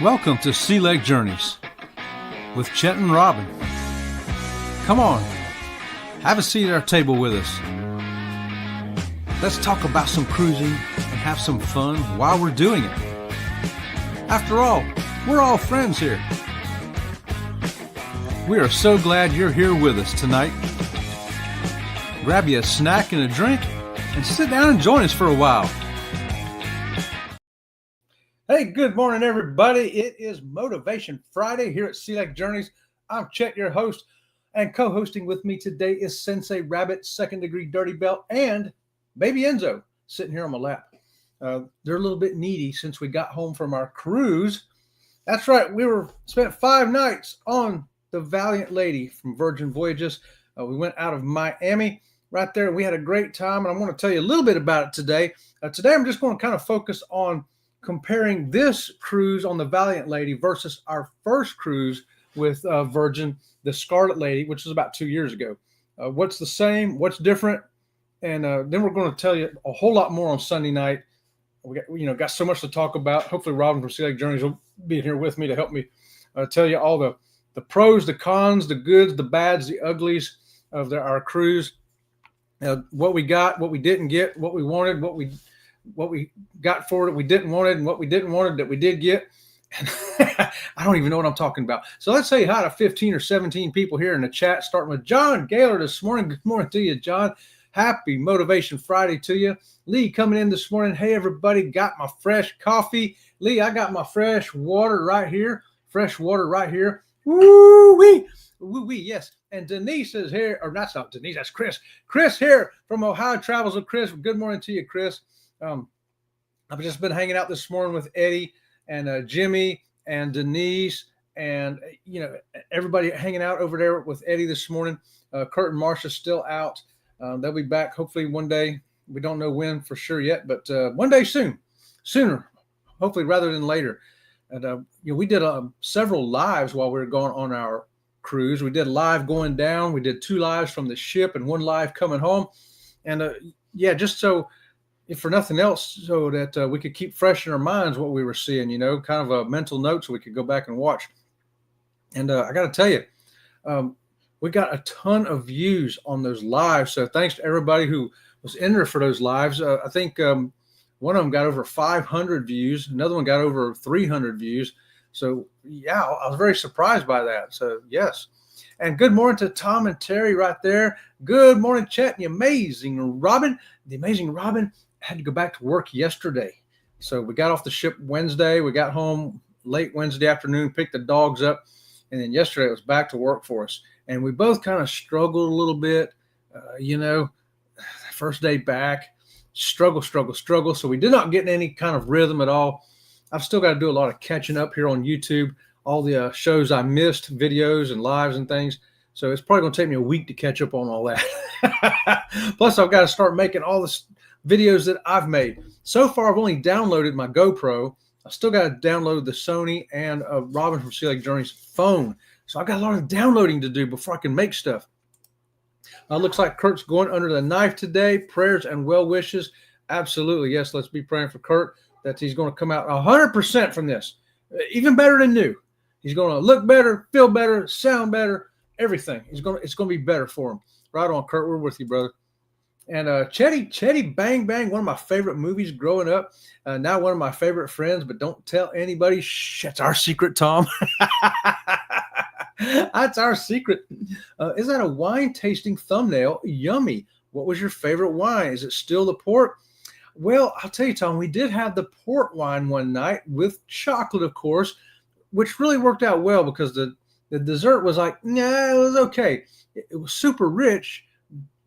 Welcome to Sea Lake Journeys with Chet and Robin. Come on, have a seat at our table with us. Let's talk about some cruising and have some fun while we're doing it. After all, we're all friends here. We are so glad you're here with us tonight. Grab you a snack and a drink and sit down and join us for a while. Hey, good morning, everybody. It is Motivation Friday here at Sea Lake Journeys. I'm Chet, your host, and co-hosting with me today is Sensei Rabbit, Second Degree Dirty Belt, and Baby Enzo sitting here on my lap. They're a little bit needy since we got home from our cruise. That's right, we spent 5 nights on the Valiant Lady from Virgin Voyages. We went out of Miami right there. We had a great time, and I want to tell you a little bit about it today. Today, I'm just going to kind of focus on comparing this cruise on the Valiant Lady versus our first cruise with Virgin, the Scarlet Lady, which was about 2 years ago. What's the same? What's different? And then we're going to tell you a whole lot more on Sunday night. We got so much to talk about. Hopefully, Robin from Sea Lake Journeys will be here with me to help me tell you all the pros, the cons, the goods, the bads, the uglies of our cruise. What we got, what we didn't get, what we wanted, what we got for it we didn't want it, and what we didn't want it that we did get. I don't even know what I'm talking about. So let's say hi to 15 or 17 people here in the chat, starting with John Gailor this morning. Good morning to you, John. Happy Motivation Friday to you. Lee coming in this morning. Hey, everybody, got my fresh coffee. Lee, I got my fresh water right here. Fresh water right here. Woo-wee. Woo-wee, yes. And Denise is here. Or that's not Denise, that's Chris. Chris here from Ohio Travels with Chris. Good morning to you, Chris. I've just been hanging out this morning with Eddie and Jimmy and Denise and, everybody hanging out over there with Eddie this morning. Kurt and Marsha's still out. They'll be back hopefully one day. We don't know when for sure yet, but one day sooner, hopefully rather than later. And, we did several lives while we were going on our cruise. We did a live going down. We did 2 lives from the ship and 1 live coming home. And just so, if for nothing else, so that we could keep fresh in our minds what we were seeing, kind of a mental note so we could go back and watch. And I got to tell you, we got a ton of views on those lives. So thanks to everybody who was in there for those lives. I think one of them got over 500 views. Another one got over 300 views. So, yeah, I was very surprised by that. So, yes. And good morning to Tom and Terry right there. Good morning, Chet, and the amazing Robin. The amazing Robin had to go back to work yesterday. So we got off the ship Wednesday. We got home late Wednesday afternoon, picked the dogs up. And then yesterday it was back to work for us. And we both kind of struggled a little bit, first day back, struggle. So we did not get in any kind of rhythm at all. I've still got to do a lot of catching up here on YouTube, all the shows I missed, videos and lives and things. So it's probably going to take me a week to catch up on all that. Plus, I've got to start making all the videos that I've made. So far, I've only downloaded my GoPro. I still got to download the Sony and Robin from Sea Lake Journeys phone. So I've got a lot of downloading to do before I can make stuff. Looks like Kurt's going under the knife today. Prayers and well wishes. Absolutely. Yes, let's be praying for Kurt that he's going to come out 100% from this. Even better than new. He's going to look better, feel better, sound better, everything. It's going to be better for him. Right on, Kurt. We're with you, brother. And Chetty Bang Bang, one of my favorite movies growing up. Now one of my favorite friends, but don't tell anybody. Shh, that's our secret, Tom. That's our secret. Is that a wine tasting thumbnail? Yummy. What was your favorite wine? Is it still the port? Well, I'll tell you, Tom, we did have the port wine one night with chocolate, of course, which really worked out well because the dessert was like, nah, it was okay. It was super rich,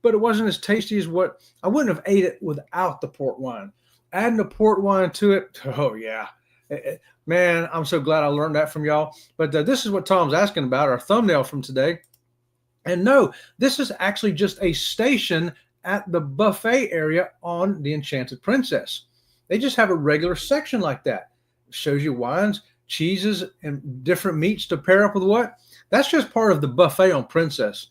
but it wasn't as tasty as what I wouldn't have ate it without the port wine. Adding the port wine to it, oh yeah. Man, I'm so glad I learned that from y'all. But this is what Tom's asking about, our thumbnail from today. And no, this is actually just a station at the buffet area on the Enchanted Princess. They just have a regular section like that. It shows you wines, cheeses, and different meats to pair up with what. That's just part of the buffet on Princess,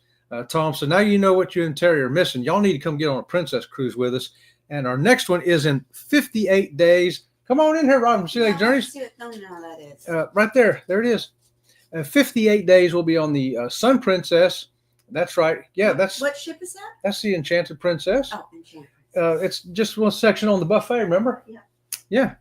Tom. So now you know what you and Terry are missing. Y'all need to come get on a Princess cruise with us. And our next one is in 58 days, Come on in here, Rob from Sea Lake Journeys. See what thumbnail that is. Right there. There it is. 58 days will be on the Sun Princess. That's right. Yeah, what ship is that? That's the Enchanted Princess. Oh, Enchanted. It's just one section on the buffet, remember? Yeah. Yeah.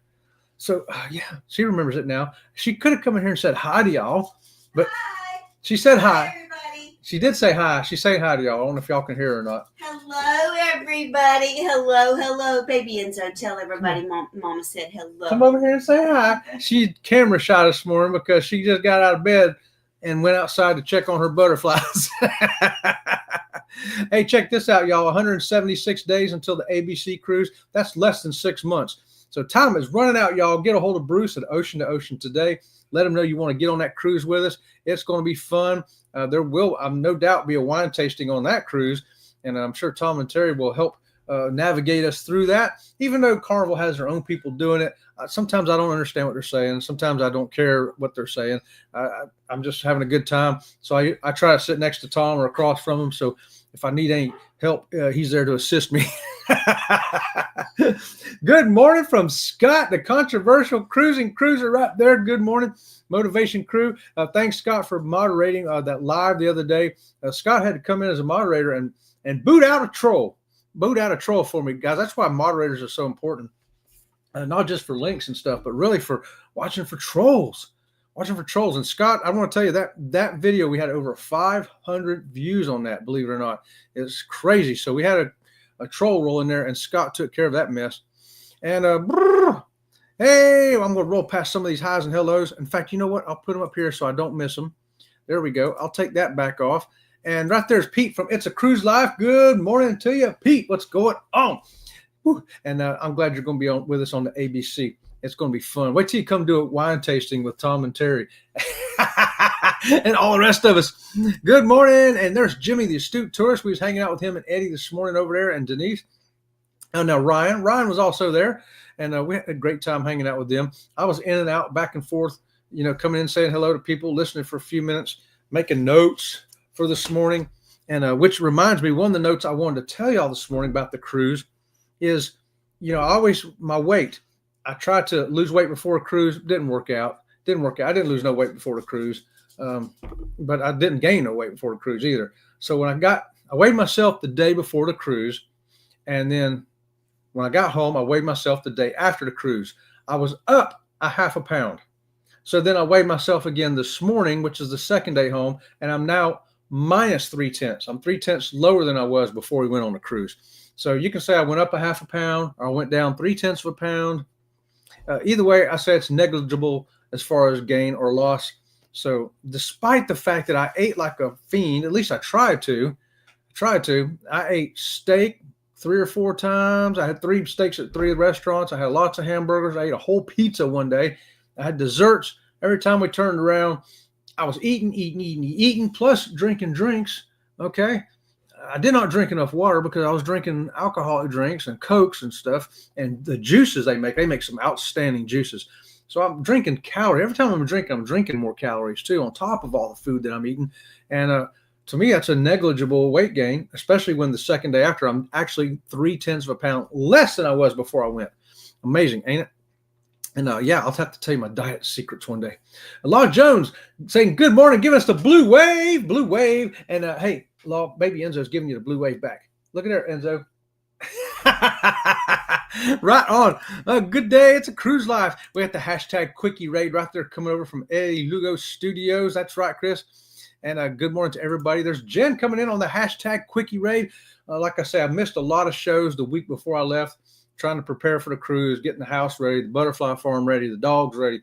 So, yeah, she remembers it now. She could have come in here and said hi to y'all, but hi. She said hi. Everybody. She did say hi. She's saying hi to y'all. I don't know if y'all can hear her or not. Hello, everybody. Hello, baby Enzo. Tell everybody Mama said hello. Come over here and say hi. She camera shot this morning because she just got out of bed and went outside to check on her butterflies. Hey, check this out, y'all. 176 days until the ABC cruise. That's less than 6 months. So time is running out, y'all. Get a hold of Bruce at Ocean to Ocean today. Let him know you want to get on that cruise with us. It's going to be fun. There will, no doubt, be a wine tasting on that cruise. And I'm sure Tom and Terry will help navigate us through that. Even though Carnival has their own people doing it, sometimes I don't understand what they're saying. Sometimes I don't care what they're saying. I'm just having a good time. So I try to sit next to Tom or across from him. So if I need any help, he's there to assist me. Good morning from Scott, the controversial cruising cruiser right there. Good morning, Motivation Crew. Thanks, Scott, for moderating that live the other day. Scott had to come in as a moderator and boot out a troll. Boot out a troll for me, guys. That's why moderators are so important. Not just for links and stuff, but really for watching for trolls. Watching for trolls. And Scott, I want to tell you that video, we had over 500 views on that, believe it or not. It's crazy. So we had a troll roll in there, and Scott took care of that mess. And hey, I'm going to roll past some of these highs and hellos. In fact, you know what? I'll put them up here so I don't miss them. There we go. I'll take that back off. And right there's Pete from It's a Cruise Life. Good morning to you, Pete. What's going on? Woo. And I'm glad you're going to be on with us on the ABC. It's going to be fun. Wait till you come do a wine tasting with Tom and Terry and all the rest of us. Good morning. And there's Jimmy, the astute tourist. We was hanging out with him and Eddie this morning over there, and Denise. And now Ryan was also there, and we had a great time hanging out with them. I was in and out, back and forth, coming in, saying hello to people, listening for a few minutes, making notes for this morning. And which reminds me, one of the notes I wanted to tell y'all this morning about the cruise is, my weight. I tried to lose weight before a cruise. Didn't work out. I didn't lose no weight before the cruise, but I didn't gain no weight before the cruise either. So when I weighed myself the day before the cruise, and then when I got home, I weighed myself the day after the cruise. I was up a half a pound. So then I weighed myself again this morning, which is the second day home, and I'm now minus 0.3. I'm 0.3 lower than I was before we went on the cruise. So you can say I went up a half a pound, or I went down 0.3 pounds. Either way, I say it's negligible as far as gain or loss. So despite the fact that I ate like a fiend, at least I tried to, I ate steak 3 or 4 times. I had 3 steaks at 3 restaurants. I had lots of hamburgers. I ate a whole pizza one day. I had desserts. Every time we turned around, I was eating, plus drinking drinks. Okay. I did not drink enough water because I was drinking alcoholic drinks and Cokes and stuff. And the juices they make some outstanding juices. So I'm drinking calories. Every time I'm drinking more calories too, on top of all the food that I'm eating. And to me, that's a negligible weight gain, especially when the second day after I'm actually 0.3 pounds less than I was before I went. Amazing, ain't it? And I'll have to tell you my diet secrets one day. Law Jones saying, good morning, giving us the blue wave. And hey, Law, baby Enzo's giving you the blue wave back. Look at there, Enzo. Right on. Good day. It's a cruise life. We got the hashtag quickie raid right there coming over from Eddie Lugo Studios. That's right, Chris. And good morning to everybody. There's Jen coming in on the hashtag quickie raid. Like I say, I missed a lot of shows the week before I left, trying to prepare for the cruise, getting the house ready, the butterfly farm ready, the dogs ready,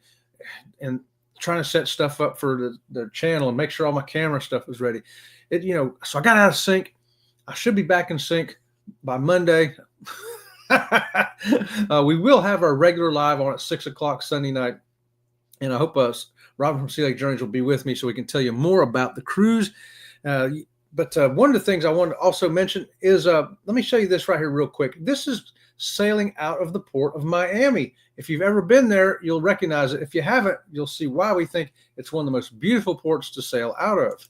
and trying to set stuff up for the channel and make sure all my camera stuff was ready. So I got out of sync. I should be back in sync by Monday. We will have our regular live on at 6:00 Sunday night. And I hope Robin from Sea Lake Journeys will be with me so we can tell you more about the cruise. But one of the things I wanted to also mention is, let me show you this right here real quick. This is sailing out of the port of Miami. If you've ever been there, you'll recognize it. If you haven't, you'll see why we think it's one of the most beautiful ports to sail out of.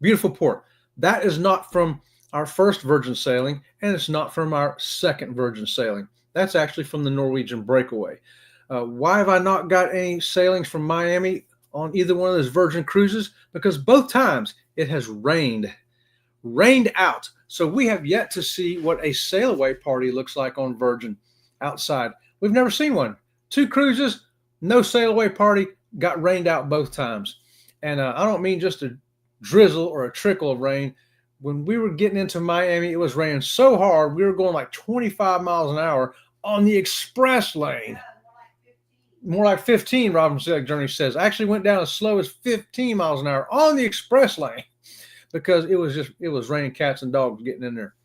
Beautiful port. That is not from our first Virgin sailing, and it's not from our second Virgin sailing. That's actually from the Norwegian breakaway. Why have I not got any sailings from Miami on either one of those Virgin cruises? Because both times it has rained out. So we have yet to see what a sail away party looks like on Virgin outside. We've never seen one. 2 cruises, no sail away party, got rained out both times. And I don't mean just a drizzle or a trickle of rain. When we were getting into Miami, it was raining so hard, we were going like 25 miles an hour on the express lane. More like 15, Robin Select Journey says. I actually went down as slow as 15 miles an hour on the express lane because it was raining cats and dogs getting in there.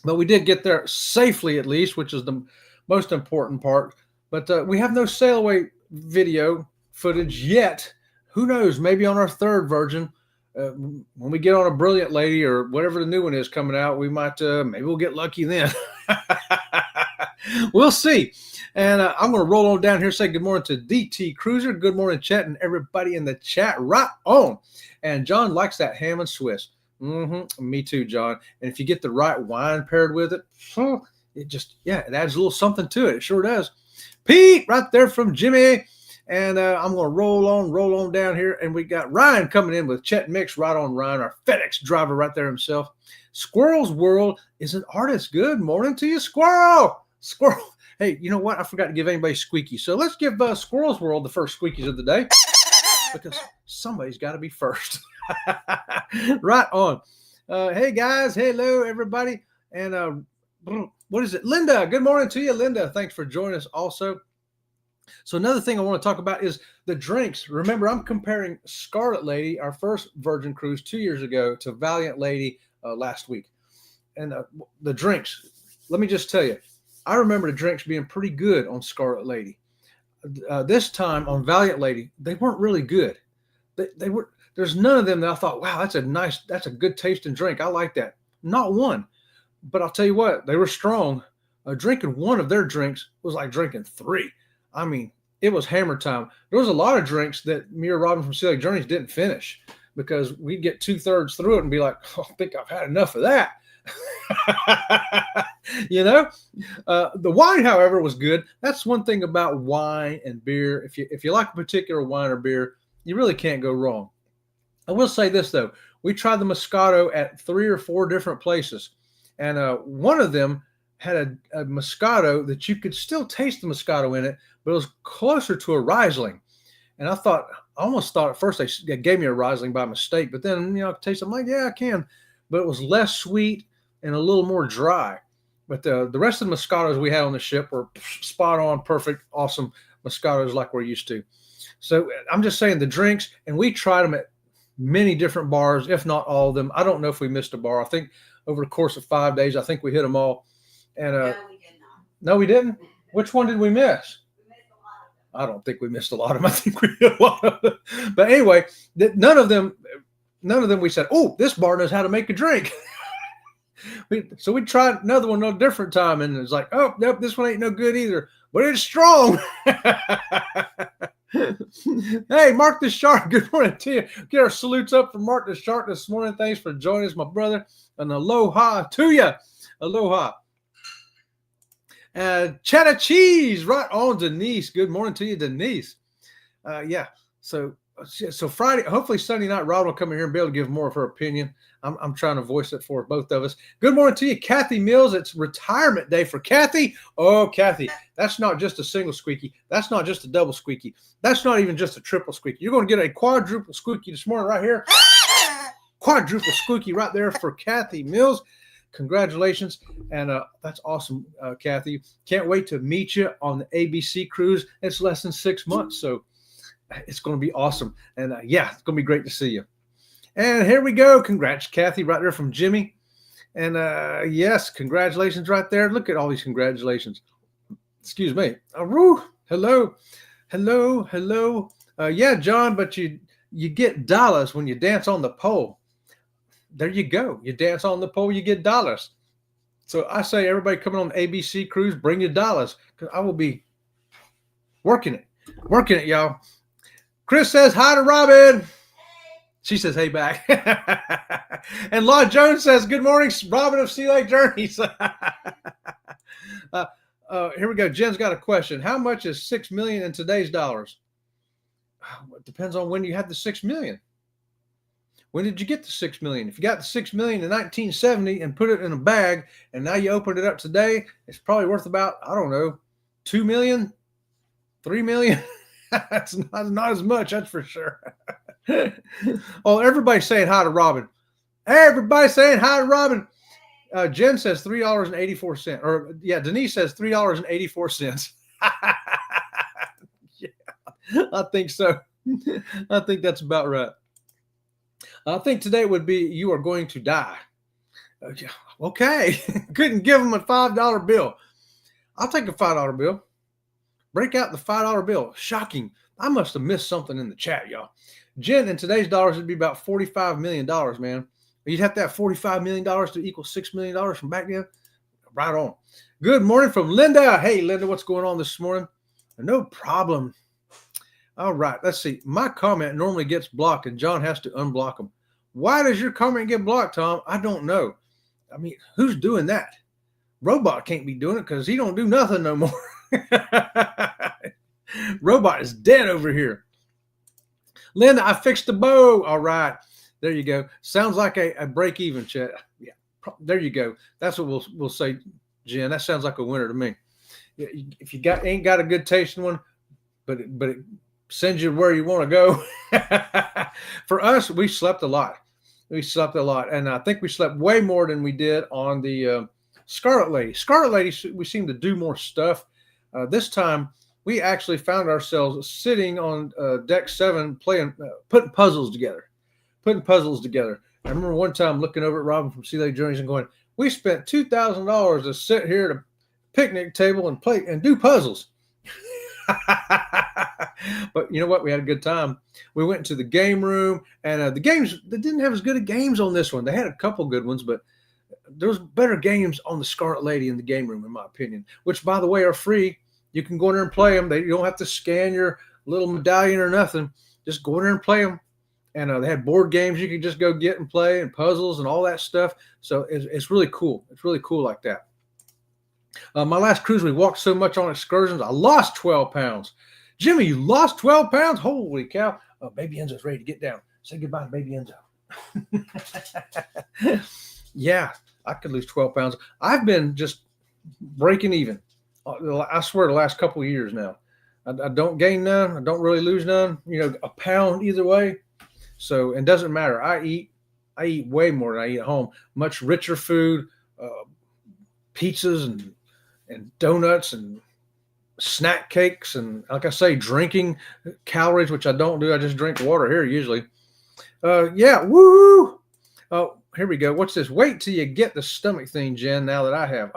But we did get there safely, at least, which is the most important part. But we have no sail away video footage yet. Who knows? Maybe on our third Virgin, when we get on a Brilliant Lady or whatever the new one is coming out, we might maybe we'll get lucky then. We'll see. And I'm going to roll on down here, say good morning to DT Cruiser. Good morning, Chet, and everybody in the chat. Right on. And John likes that ham and Swiss. Me too, John. And if you get the right wine paired with it, it adds a little something to it. It sure does. Pete, right there from Jimmy. And I'm going to roll on down here. And we got Ryan coming in with Chet Mix. Right on, Ryan, our FedEx driver right there himself. Squirrel's World is an artist. Good morning to you, Squirrel. Hey, you know what? I forgot to give anybody squeaky. So let's give Squirrel's World the first squeakies of the day because somebody's got to be first. Right on. Hey, guys. Hello, everybody. And what is it? Linda. Good morning to you, Linda. Thanks for joining us also. So another thing I want to talk about is the drinks. Remember, I'm comparing Scarlet Lady, our first Virgin cruise 2 years ago, to Valiant Lady last week. And the drinks, let me just tell you, I remember the drinks being pretty good on Scarlet Lady. This time on Valiant Lady, they weren't really good. They were. There's none of them that I thought, wow, that's a good tasting drink. I like that. Not one. But I'll tell you what, they were strong. Drinking one of their drinks was like drinking 3. I mean, it was hammer time. There was a lot of drinks that me or Robin from Sea Lake Journeys didn't finish because we'd get 2/3 through it and be like, oh, I think I've had enough of that. The wine, however, was good. That's one thing about wine and beer. If you like a particular wine or beer, you really can't go wrong. I will say this though, we tried the Moscato at 3 or 4 different places, and one of them had a Moscato that you could still taste the Moscato in it, but it was closer to a Riesling. And I almost thought at first they gave me a Riesling by mistake, but then I could taste it. I'm like, yeah, I can, but it was less sweet and a little more dry. But the rest of the Moscatos we had on the ship were spot on, perfect, awesome Moscatos like we're used to. So I'm just saying the drinks, and we tried them at many different bars, if not all of them. I don't know if we missed a bar. I think over the course of 5 days, I think we hit them all. And No, we did not. No, we didn't? Which one did we miss? We missed a lot of them. I don't think we missed a lot of them. I think we hit a lot of them. But anyway, none of them we said, oh, this bar knows how to make a drink. So we tried another one a different time, and it's like, oh, nope, this one ain't no good either. But it's strong. Hey, Mark the Shark, good morning to you. Get our salutes up for Mark the Shark this morning. Thanks for joining us, my brother. And aloha to you. Aloha. Cheddar cheese, right on, Denise. Good morning to you, Denise. So Friday, hopefully Sunday night, Rod will come in here and be able to give more of her opinion. I'm trying to voice it for both of us. Good morning to you, Kathy Mills. It's retirement day for Kathy. Oh, Kathy, that's not just a single squeaky. That's not just a double squeaky. That's not even just a triple squeaky. You're going to get a quadruple squeaky this morning right here. Quadruple squeaky right there for Kathy Mills. Congratulations. And that's awesome, Kathy. Can't wait to meet you on the ABC cruise. It's less than 6 months, so it's going to be awesome. And it's going to be great to see you. And here we go. Congrats, Kathy, right there from Jimmy. And yes, congratulations right there. Look at all these congratulations. Excuse me. Hello. Yeah, John, but you get dollars when you dance on the pole. There you go. You dance on the pole, you get dollars. So I say, everybody coming on the ABC cruise, bring your dollars, because I will be working it, y'all. Chris says hi to Robin. She says, hey, back. And Law Jones says, good morning, Robin of Sea Lake Journeys. Here we go. Jen's got a question. How much is $6 million in today's dollars? It depends on when you had the $6 million. When did you get the $6 million? If you got the $6 million in 1970 and put it in a bag, and now you open it up today, it's probably worth about, I don't know, $2 million, $3 million. That's not as much, that's for sure. Oh, everybody's saying hi to Robin. Everybody's saying hi to Robin. Jen says $3.84. Or yeah, Denise says $3.84. Yeah, I think so. I think that's about right. I think today would be you are going to die. Okay. Couldn't give them a $5 bill. I'll take a $5 bill. Break out the $5 bill. Shocking. I must have missed something in the chat, y'all. Jen, in today's dollars, it'd be about $45 million, man. You'd have to have $45 million to equal $6 million from back then. Right on. Good morning from Linda. Hey, Linda, what's going on this morning? No problem. All right, let's see. My comment normally gets blocked, and John has to unblock them. Why does your comment get blocked, Tom? I don't know. I mean, who's doing that? Robot can't be doing it because he don't do nothing no more. Robot is dead over here. Linda, I fixed the bow. All right. There you go. Sounds like a break-even chat. Yeah, there you go. That's what we'll say, Jen. That sounds like a winner to me. If you ain't got a good tasting one, but it sends you where you want to go. For us, we slept a lot. And I think we slept way more than we did on the Scarlet Lady. Scarlet Lady, we seem to do more stuff. This time, we actually found ourselves sitting on deck 7 playing, putting puzzles together. I remember one time looking over at Robin from Sea Lake Journeys and going, we spent $2,000 to sit here at a picnic table and play and do puzzles. But you know what? We had a good time. We went into the game room, and the games, they didn't have as good of games on this one. They had a couple good ones, but there was better games on the Scarlet Lady in the game room, in my opinion, which, by the way, are free. You can go in there and play them. You don't have to scan your little medallion or nothing. Just go in there and play them. And they had board games you could just go get and play, and puzzles and all that stuff. So it's really cool. It's really cool like that. My last cruise, we walked so much on excursions, I lost 12 pounds. Jimmy, you lost 12 pounds? Holy cow. Baby Enzo's ready to get down. Say goodbye to Baby Enzo. Yeah, I could lose 12 pounds. I've been just breaking even. I swear the last couple of years now. I don't gain none. I don't really lose none. A pound either way. So it doesn't matter. I eat way more than I eat at home. Much richer food, pizzas and donuts and snack cakes, and like I say, drinking calories, which I don't do. I just drink water here usually. Yeah, woo! Oh, here we go. What's this? Wait till you get the stomach thing, Jen. Now that I have.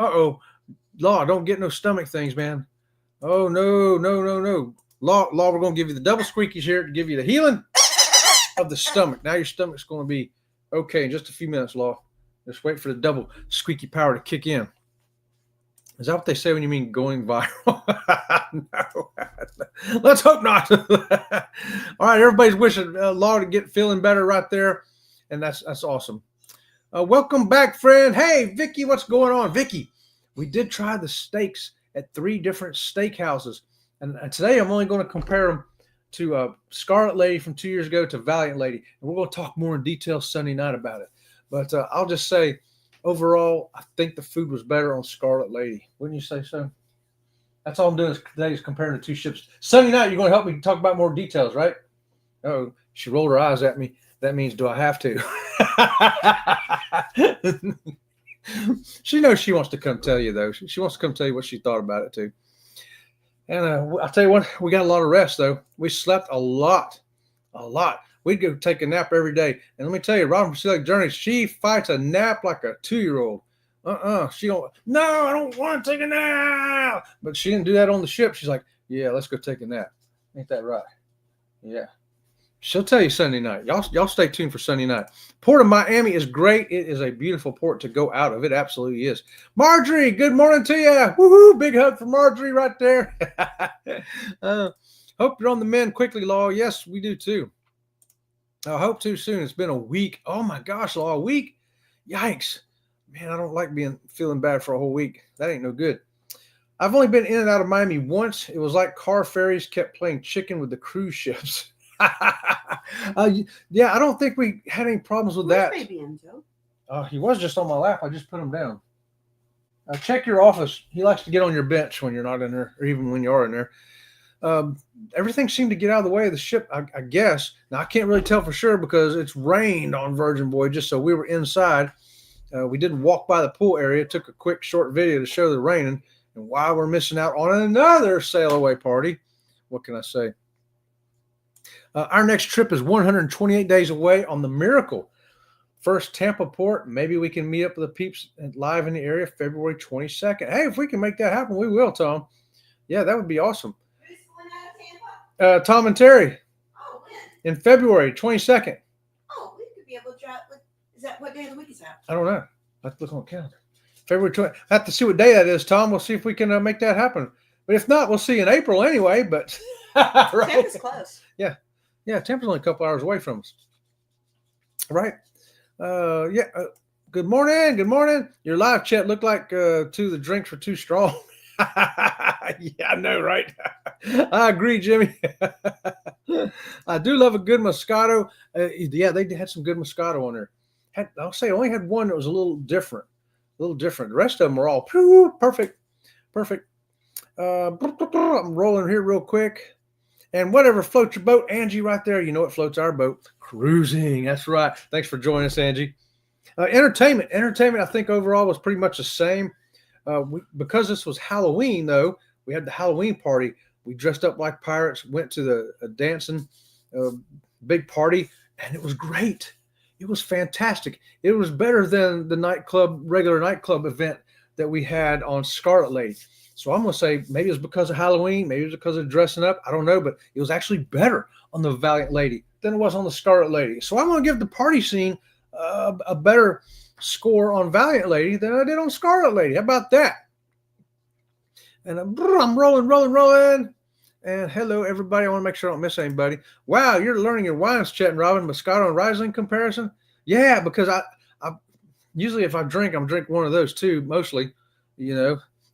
Law, don't get no stomach things, man. Oh no. Law, we're gonna give you the double squeakies here to give you the healing of the stomach. Now your stomach's going to be okay in just a few minutes, Law. Just wait for the double squeaky power to kick in. Is that what they say when you mean going viral? No. Let's hope not. All right, everybody's wishing Law to get feeling better right there, and that's awesome. Welcome back, friend. Hey, Vicky, what's going on? Vicky, we did try the steaks at 3 different steakhouses, and today I'm only going to compare them to Scarlet Lady from 2 years ago to Valiant Lady. And we're going to talk more in detail Sunday night about it. But I'll just say, overall, I think the food was better on Scarlet Lady. Wouldn't you say so? That's all I'm doing today is comparing the 2 ships. Sunday night, you're going to help me talk about more details, right? Oh, she rolled her eyes at me. That means, do I have to? She knows she wants to come tell you, though. She wants to come tell you what she thought about it, too. And I'll tell you what, we got a lot of rest, though. We slept a lot. We'd go take a nap every day. And let me tell you, Robin from Sea Lake Journeys, she fights a nap like a 2-year-old. She don't, no, I don't want to take a nap. But she didn't do that on the ship. She's like, yeah, let's go take a nap. Ain't that right? Yeah. She'll tell you Sunday night. Y'all stay tuned for Sunday night. Port of Miami is great. It is a beautiful port to go out of. It absolutely is. Marjorie, good morning to you. Woohoo! Big hug for Marjorie right there. Hope you're on the mend quickly, Law. Yes, we do too. I hope to soon. It's been a week. Oh my gosh, a week. Yikes. Man, I don't like feeling bad for a whole week. That ain't no good. I've only been in and out of Miami once. It was like car ferries kept playing chicken with the cruise ships. Yeah, I don't think we had any problems with that. Baby Enzo? He was just on my lap. I just put him down. Check your office. He likes to get on your bench when you're not in there, or even when you are in there. Everything seemed to get out of the way of the ship, I guess. Now, I can't really tell for sure because it's rained on Virgin Voyages, so we were inside. We didn't walk by the pool area. Took a quick, short video to show the raining and why we're missing out on another sail away party. What can I say? Our next trip is 128 days away on the Miracle. First Tampa port. Maybe we can meet up with the peeps live in the area February 22nd. Hey, if we can make that happen, we will, Tom. Yeah, that would be awesome. Who's going out of Tampa? Tom and Terry. Oh, when? In February 22nd. Oh, we could be able to drive. Is that what day of the week is that? I don't know. I have to look on the calendar. February 20th. I have to see what day that is, Tom. We'll see if we can make that happen. But if not, we'll see you in April anyway. But right? Tampa's close. Yeah. Tampa's only a couple hours away from us. Right. Good morning. Good morning. Your live chat looked like the drinks were too strong. Yeah, I know, right? I agree, Jimmy. I do love a good Moscato. Yeah, they had some good Moscato on there. I'll say I only had one that was a little different. The rest of them were all perfect. I'm rolling here real quick. And whatever floats your boat, Angie, right there. You know what floats our boat? Cruising. That's right. Thanks for joining us, Angie. Entertainment, I think overall was pretty much the same. Because this was Halloween, though, we had the Halloween party. We dressed up like pirates, went to the dancing big party, and it was great. It was fantastic. It was better than the regular nightclub event that we had on Scarlet Lady. So I'm going to say maybe it was because of Halloween, maybe it was because of dressing up. I don't know, but it was actually better on the Valiant Lady than it was on the Scarlet Lady. So I'm going to give the party scene a better score on Valiant Lady than I did on Scarlet Lady. How about that? And I'm rolling. And hello, everybody. I want to make sure I don't miss anybody. Wow, you're learning your wines, chatting, Robin. Moscato and Riesling comparison? Yeah, because I usually if I drink, I'm drink one of those too, mostly,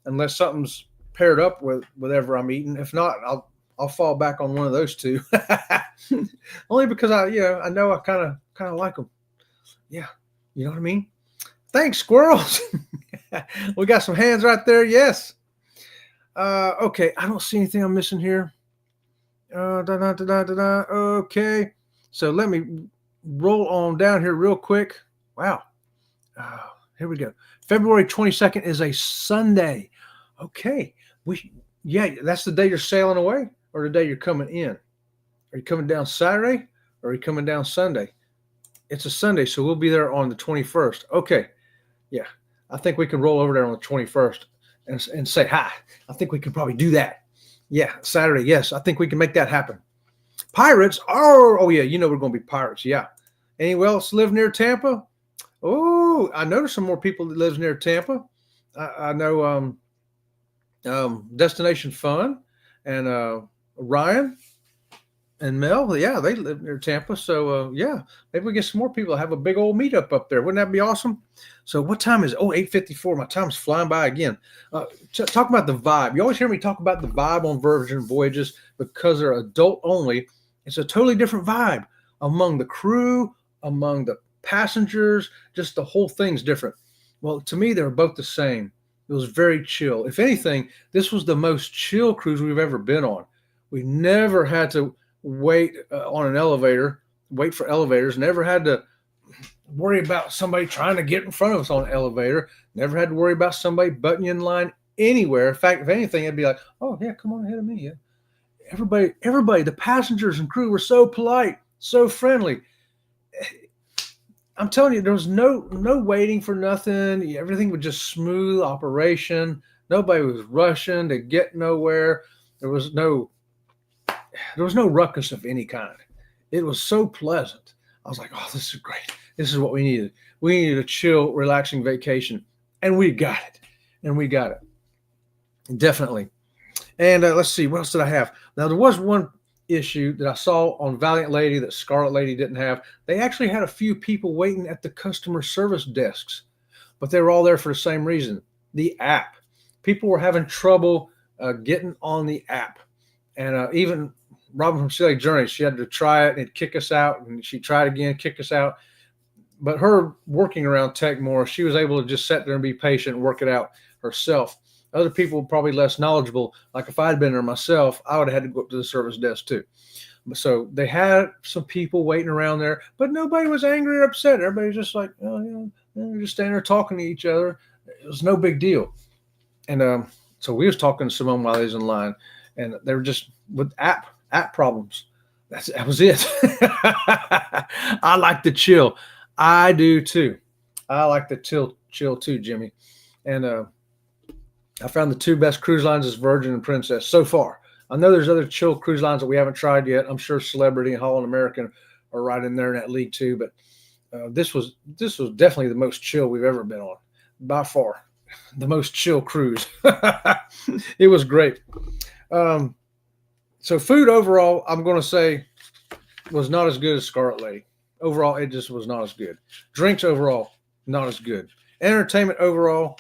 unless something's paired up with whatever I'm eating. If not, I'll fall back on one of those two. Only because I know I kind of like them. Yeah, you know what I mean? Thanks, squirrels. We got some hands right there. Yes. Okay, I don't see anything I'm missing here. Okay, so let me roll on down here real quick. Wow. Here we go. February 22nd is a Sunday. Okay. That's the day you're sailing away or the day you're coming in. Are you coming down Saturday or are you coming down Sunday? It's a Sunday, so we'll be there on the 21st. Okay. Yeah. I think we can roll over there on the 21st and say hi. I think we can probably do that. Yeah. Saturday. Yes. I think we can make that happen. Pirates. Oh yeah. We're going to be pirates. Yeah. Anyone else live near Tampa? Oh, I know there's some more people that lives near Tampa. I know Destination Fun and Ryan and Mel. Yeah, they live near Tampa. So, maybe we get some more people. Have a big old meetup up there. Wouldn't that be awesome? So what time is it? 8:54. My time's flying by again. Talk about the vibe. You always hear me talk about the vibe on Virgin Voyages because they're adult only. It's a totally different vibe among the crew, among the passengers, just the whole thing's different. Well, to me, they were both the same. It was very chill. If anything, this was the most chill cruise we've ever been on. We never had to wait on an elevator, wait for elevators, never had to worry about somebody trying to get in front of us on an elevator, never had to worry about somebody butting you in line anywhere. In fact, if anything, it'd be like, oh, yeah, come on ahead of me. Yeah. Everybody, the passengers and crew were so polite, so friendly. I'm telling you, there was no waiting for nothing. Everything was just smooth operation. Nobody was rushing to get nowhere. There was no ruckus of any kind. It was so pleasant. I was like, oh, this is great. This is what we needed. We needed a chill, relaxing vacation. And we got it. Definitely. And let's see, what else did I have? Now, there was one issue that I saw on Valiant Lady that Scarlet Lady didn't have. They actually had a few people waiting at the customer service desks, but they were all there for the same reason: the app. People were having trouble getting on the app, and even Robin from Silly Journey, she had to try it and it'd kick us out, and she tried again, kick us out. But her working around tech more, she was able to just sit there and be patient and work it out herself. Other people probably less knowledgeable. Like if I'd been there myself, I would have had to go up to the service desk too. So they had some people waiting around there, but nobody was angry or upset. Everybody was just like, oh, yeah, they're just standing there talking to each other. It was no big deal. And so we was talking to someone while he was in line, and they were just with app problems. That was it. I like to chill. I do too. I like to chill too, Jimmy. And I found the two best cruise lines is Virgin and Princess so far. I know there's other chill cruise lines that we haven't tried yet. I'm sure Celebrity and Holland American are right in there in that league too. But this was definitely the most chill we've ever been on, by far. The most chill cruise. It was great. So food overall, I'm going to say, was not as good as Scarlet Lady. Overall, it just was not as good. Drinks overall, not as good. Entertainment overall,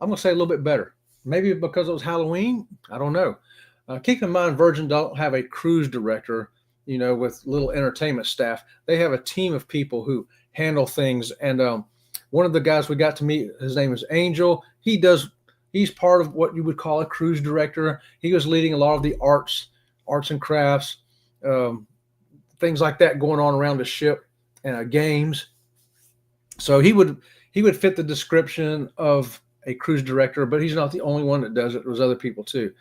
I'm going to say a little bit better. Maybe because it was Halloween. I don't know. Keep in mind, Virgin don't have a cruise director, with little entertainment staff. They have a team of people who handle things. And one of the guys we got to meet, his name is Angel. He's part of what you would call a cruise director. He was leading a lot of the arts and crafts, things like that going on around the ship, and games. So he would fit the description of a cruise director, but he's not the only one that does it. There's other people too.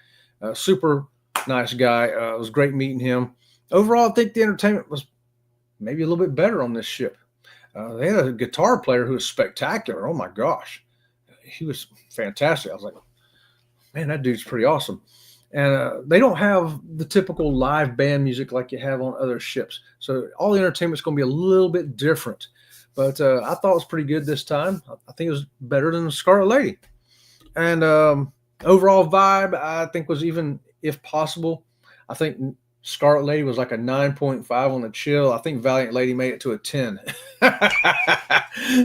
Super nice guy. It was great meeting him. Overall, I think the entertainment was maybe a little bit better on this ship. They had a guitar player who was spectacular. Oh my gosh. He was fantastic. I was like, man, that dude's pretty awesome. And they don't have the typical live band music like you have on other ships. So all the entertainment's going to be a little bit different. But I thought it was pretty good this time. I think it was better than the Scarlet Lady. And overall vibe, I think was even, if possible, I think Scarlet Lady was like a 9.5 on the chill. I think Valiant Lady made it to a 10.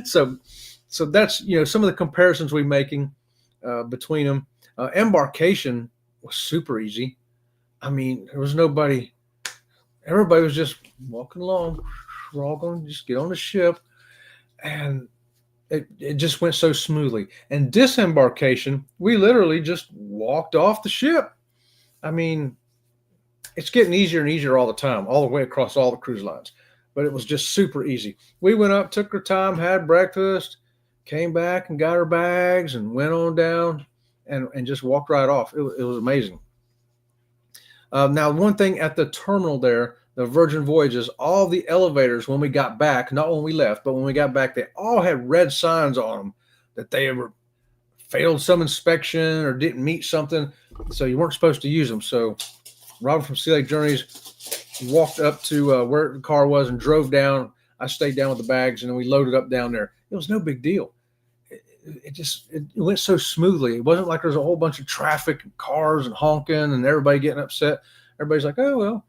So that's, some of the comparisons we're making between them. Embarkation was super easy. I mean, there was nobody. Everybody was just walking along. We're all going to just get on the ship. And it just went so smoothly. And disembarkation, we literally just walked off the ship. I mean, it's getting easier and easier all the time, all the way across all the cruise lines. But it was just super easy. We went up, took our time, had breakfast, came back and got our bags and went on down and just walked right off. It was amazing. Now, one thing at the terminal there, the Virgin Voyages, all the elevators when we got back, not when we left, but when we got back, they all had red signs on them that they ever failed some inspection or didn't meet something, so you weren't supposed to use them. So Robin from Sea Lake Journeys walked up to where the car was and drove down. I stayed down with the bags, and then we loaded up down there. It was no big deal. It went so smoothly. It wasn't like there's a whole bunch of traffic and cars and honking and everybody getting upset. Everybody's like, oh, well.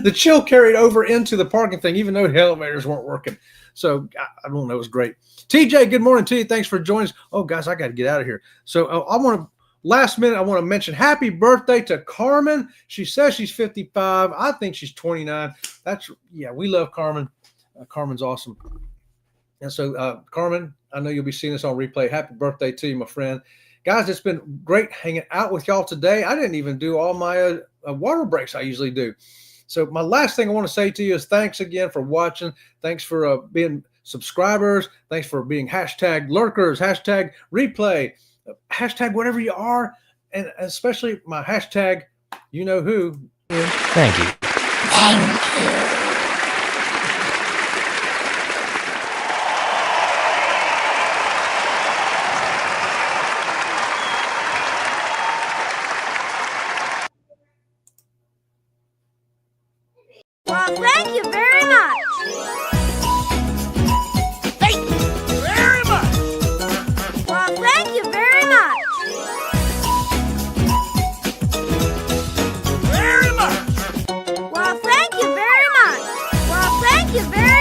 The chill carried over into the parking thing, even though the elevators weren't working. So I don't know. It was great. TJ, good morning to you. Thanks for joining us. Oh, guys, I got to get out of here. So I want to, last minute, I want to mention happy birthday to Carmen. She says she's 55. I think she's 29. We love Carmen. Carmen's awesome. And so, Carmen, I know you'll be seeing this on replay. Happy birthday to you, my friend. Guys, it's been great hanging out with y'all today. I didn't even do all my water breaks I usually do. So my last thing I want to say to you is thanks again for watching. Thanks for being subscribers. Thanks for being hashtag lurkers, hashtag replay, hashtag whatever you are, and especially my hashtag you know who. Thank you. Thank you. Well, thank you very much. Thank you very much. Well, thank you very much. Thank you very